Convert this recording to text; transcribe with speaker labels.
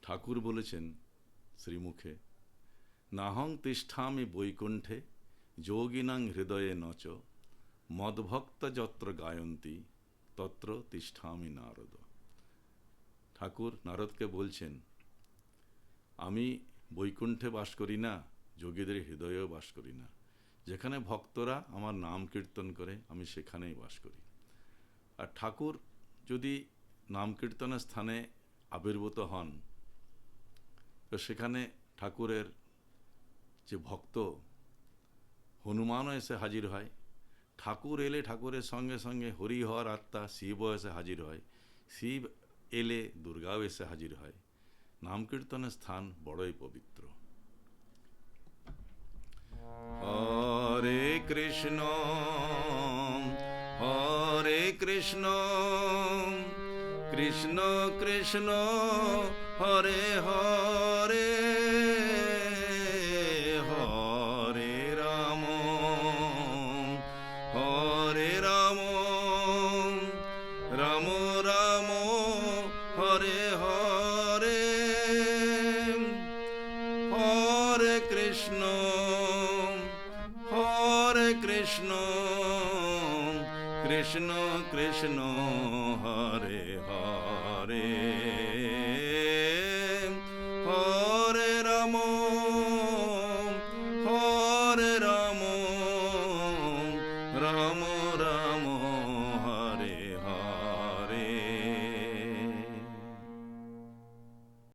Speaker 1: ঠাকুর বলেছেন শ্রীমুখে, নাহং তিষ্ঠামি বৈকুণ্ঠে যোগিনাং হৃদয়ে নচ মদ্ভক্ত যত্র গায়ন্তী তত্র তিষ্ঠামি নারদ। ঠাকুর নারদকে বলছেন, আমি বৈকুণ্ঠে বাস করি না, যোগীদের হৃদয়েও বাস করি না। যেখানে ভক্তরা আমার নাম কীর্তন করে আমি সেখানেই বাস করি। আর ঠাকুর যদি নাম কীর্তনের স্থানে আবির্ভূত হন, তো সেখানে ঠাকুরের যে ভক্ত হনুমানও এসে হাজির হয়। ঠাকুর এলে ঠাকুরের সঙ্গে সঙ্গে হরি হওয়ার আত্মা শিবও এসে হাজির হয়, শিব এলে দুর্গাও এসে হাজির হয়। নাম কীর্তনের স্থান বড়ই পবিত্র। হরে কৃষ্ণ কৃষ্ণ কৃষ্ণ হরে হরে হরে রাম রাম রাম হরে হরে হরে কৃষ্ণ কৃষ্ণ কৃষ্ণ হরে হরে।